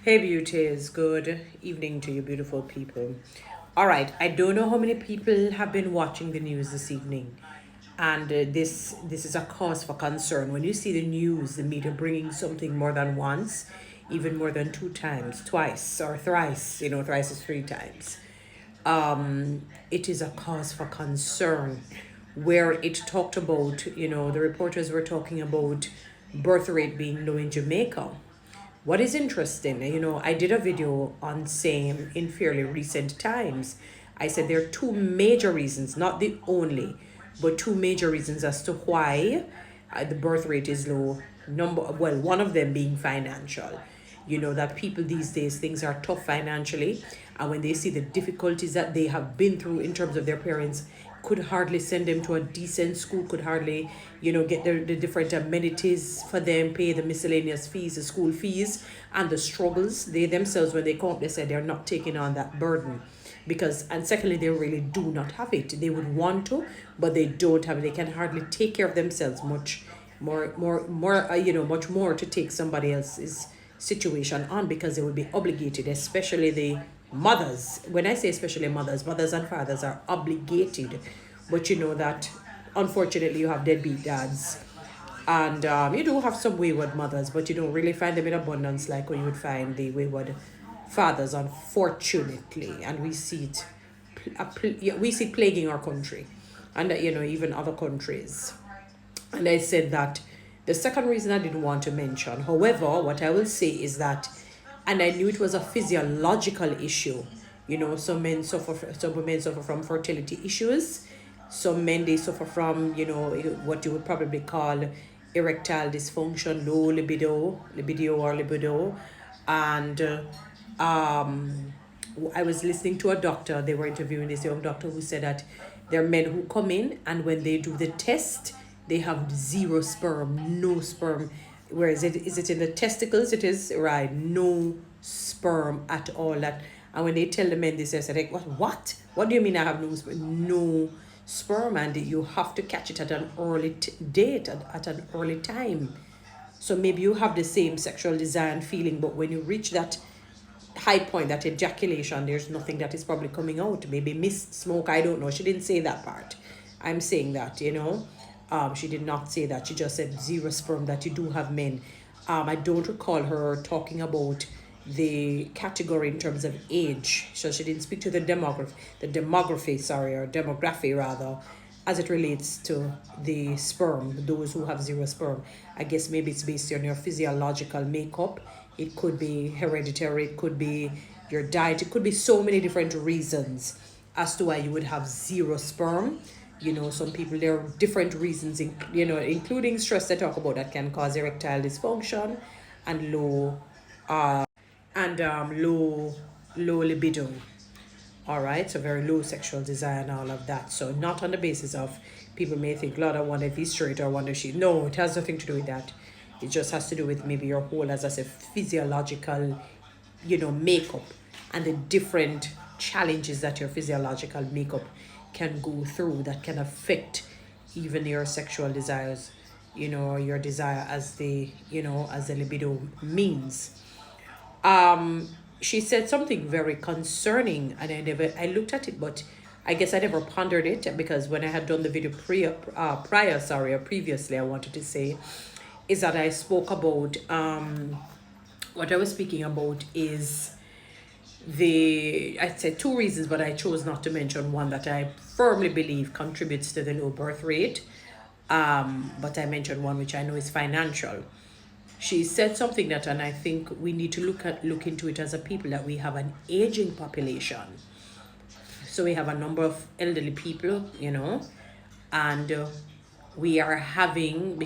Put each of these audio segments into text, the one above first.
Hey beauties, good evening to you beautiful people. All right, I don't know how many people have been watching the news this evening, and this is a cause for concern. When you see the news, the media bringing something more than once, even more than two times, twice or thrice. Thrice is three times. It is a cause for concern. Where it talked about, the reporters were talking about birth rate being low in Jamaica. What is interesting, I did a video on same in fairly recent times. I said there are two major reasons, not the only, but two major reasons as to why the birth rate is low. One of them being financial. That people these days, things are tough financially, and when they see the difficulties that they have been through in terms of their parents could hardly send them to a decent school, could hardly, get the different amenities for them, pay the miscellaneous fees, the school fees, and the struggles. They themselves, when they come up, they say they're not taking on that burden. Because, and secondly, they really do not have it. They would want to, but they don't have it. They can hardly take care of themselves much much more to take somebody else's situation on, because they would be obligated, especially the mothers. When I say especially mothers and fathers are obligated, but you know that unfortunately you have deadbeat dads, and you do have some wayward mothers, but you don't really find them in abundance like what you would find the wayward fathers, unfortunately. And we see it, yeah, we see it plaguing our country, and even other countries. And I said that the second reason I didn't want to mention, however, what I will say is that, and I knew it was a physiological issue. Some women suffer from fertility issues. Some men, they suffer from, what you would probably call erectile dysfunction, low libido. And I was listening to a doctor. They were interviewing this young doctor who said that there are men who come in, and when they do the test, they have zero sperm, no sperm. Where is it in the testicles? It is right, no sperm at all. And when they tell the men this, they say, like, what do you mean I have no sperm? No sperm, and you have to catch it at an early date, at an early time. So maybe you have the same sexual desire and feeling, but when you reach that high point, that ejaculation, there's nothing that is probably coming out. Maybe mist, smoke, I don't know. She didn't say that part. I'm saying that, she did not say that. She just said zero sperm, that you do have men. I don't recall her talking about the category in terms of age. So she didn't speak to or demography rather, as it relates to the sperm, those who have zero sperm. I guess maybe it's based on your physiological makeup. It could be hereditary, it could be your diet, it could be so many different reasons as to why you would have zero sperm. Some people, there are different reasons, including stress they talk about, that can cause erectile dysfunction and low libido. All right, so very low sexual desire and all of that. So not on the basis of, people may think, Lord, I wonder if he's straight or I wonder if she. No, it has nothing to do with that. It just has to do with maybe your whole, as I said, physiological, makeup, and the different challenges that your physiological makeup can go through that can affect even your sexual desires, or your desire as the libido means. She said something very concerning, and I looked at it, but I guess I never pondered it, because when I had done the video previously, I wanted to say, is that I spoke about, what I was speaking about is I said two reasons, but I chose not to mention one that I firmly believe contributes to the low birth rate. But I mentioned one which I know is financial. She said something that, and I think we need to look into it as a people, that we have an aging population. So we have a number of elderly people, and we are having,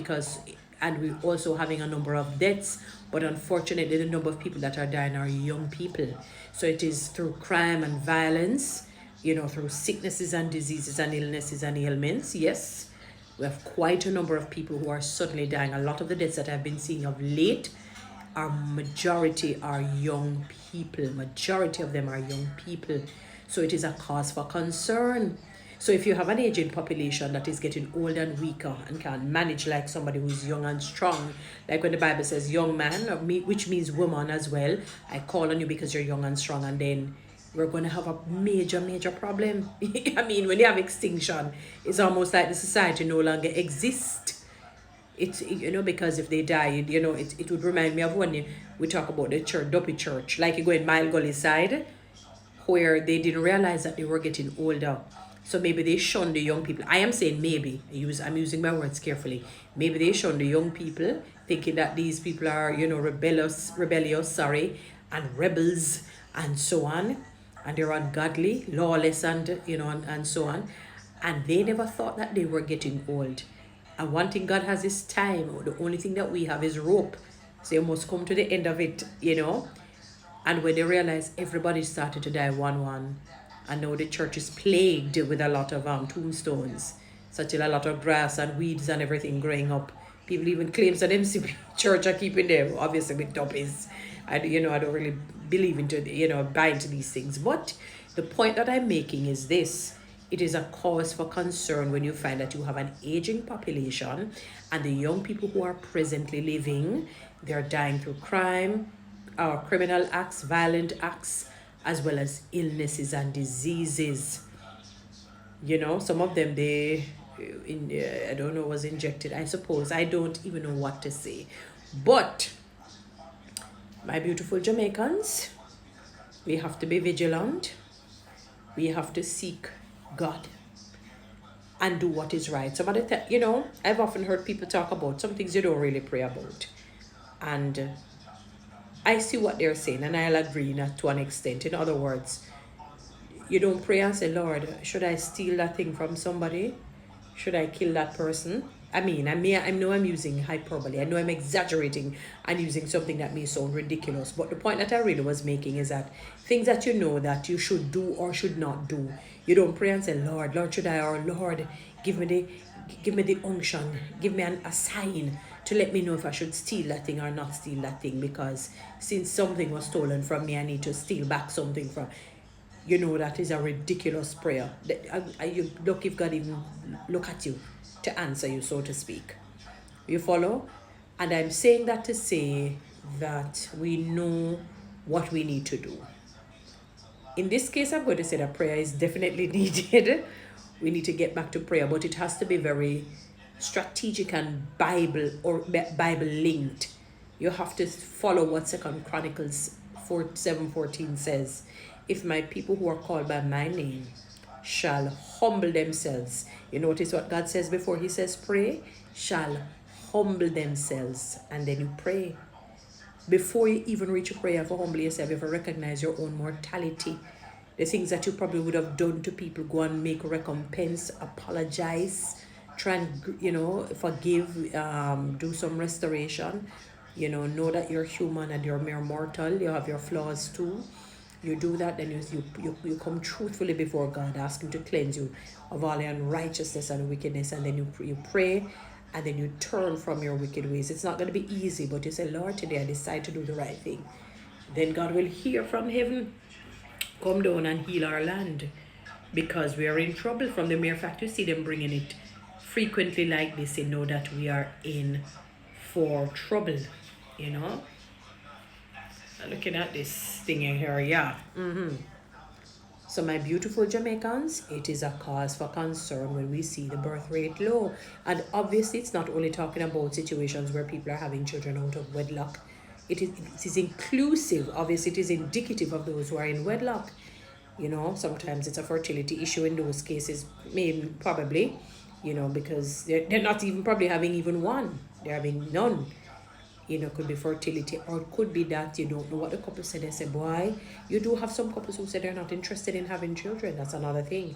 and we're also having a number of deaths, but unfortunately the number of people that are dying are young people. So it is through crime and violence, through sicknesses and diseases and illnesses and ailments. Yes, we have quite a number of people who are suddenly dying. A lot of the deaths that I've been seeing of late, majority are young people. Majority of them are young people. So it is a cause for concern. So if you have an aging population that is getting older and weaker and can't manage like somebody who's young and strong, like when the Bible says young man, which means woman as well, I call on you because you're young and strong, and then we're going to have a major problem. I mean, when you have extinction, it's almost like the society no longer exists. It's, because if they die, it would remind me of when we talk about the church, Duppy Church, like you go in Mile Gully side, where they didn't realize that they were getting older. So maybe they shun the young people. I am saying maybe. I'm using my words carefully. Maybe they shun the young people, thinking that these people are, rebellious, and rebels and so on. And they're ungodly, lawless, and and so on. And they never thought that they were getting old. And one thing God has is time. The only thing that we have is rope. So you must come to the end of it, And when they realize everybody started to die one, and now the church is plagued with a lot of tombstones, such a lot of grass and weeds and everything growing up. People even claim that MCP church are keeping them, obviously with duppies. I don't really believe into, buy into these things. But the point that I'm making is this. It is a cause for concern when you find that you have an aging population and the young people who are presently living, they're dying through crime, or criminal acts, violent acts, as well as illnesses and diseases. Some of them, I don't know, was injected, I suppose. I don't even know what to say. But, my beautiful Jamaicans, we have to be vigilant. We have to seek God and do what is right. Somebody, I've often heard people talk about some things you don't really pray about. And I see what they're saying, and I'll agree to an extent. In other words, you don't pray and say, Lord, should I steal that thing from somebody? Should I kill that person? I know I'm using hyperbole. I know I'm exaggerating and using something that may sound ridiculous. But the point that I really was making is that things that you know that you should do or should not do, you don't pray and say, Lord, should I? Or Lord, give me the unction. Give me a sign to let me know if I should steal that thing or not steal that thing, because since something was stolen from me, I need to steal back something from. That is a ridiculous prayer. You look if God even look at you to answer you, so to speak. You follow? And I'm saying that to say that we know what we need to do. In this case, I'm going to say that prayer is definitely needed. We need to get back to prayer, but it has to be very strategic and Bible linked. You have to follow what 2 Chronicles 7:14 says. If my people who are called by my name shall humble themselves. You notice what God says before he says pray? Shall humble themselves. And then you pray. Before you even reach a prayer for humble yourself, you have to recognize your own mortality. The things that you probably would have done to people, go and make recompense, apologize, try and, forgive, do some restoration. Know that you're human and you're mere mortal. You have your flaws too. You do that, then you come truthfully before God, ask him to cleanse you of all your unrighteousness and wickedness, and then you pray, and then you turn from your wicked ways. It's not going to be easy, but you say, Lord, today I decide to do the right thing. Then God will hear from heaven, come down and heal our land, because we are in trouble. From the mere fact you see them bringing it frequently like this, you know that we are in for trouble, Looking at this thing in here, yeah. So my beautiful Jamaicans, it is a cause for concern when we see the birth rate low. And obviously it's not only talking about situations where people are having children out of wedlock. It is inclusive, obviously it is indicative of those who are in wedlock. Sometimes it's a fertility issue in those cases, maybe, probably, because they're not even probably having even one. They're having none. Could be fertility, or it could be that you don't know what the couple said. They say, boy, you do have some couples who say they're not interested in having children. That's another thing.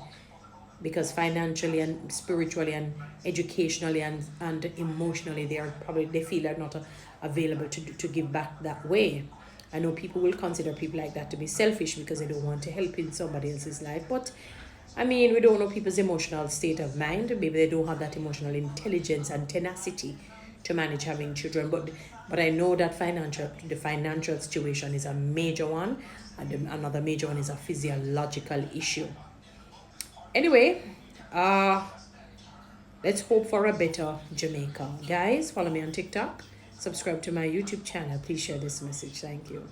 Because financially and spiritually and educationally and emotionally, they feel they're not available to give back that way. I know people will consider people like that to be selfish because they don't want to help in somebody else's life. But, we don't know people's emotional state of mind. Maybe they don't have that emotional intelligence and tenacity to manage having children, but I know that the financial situation is a major one, and another major one is a physiological issue. Anyway, Uh, let's hope for a better Jamaica. Guys, follow me on TikTok. Subscribe to my YouTube channel. Please share this message. Thank you.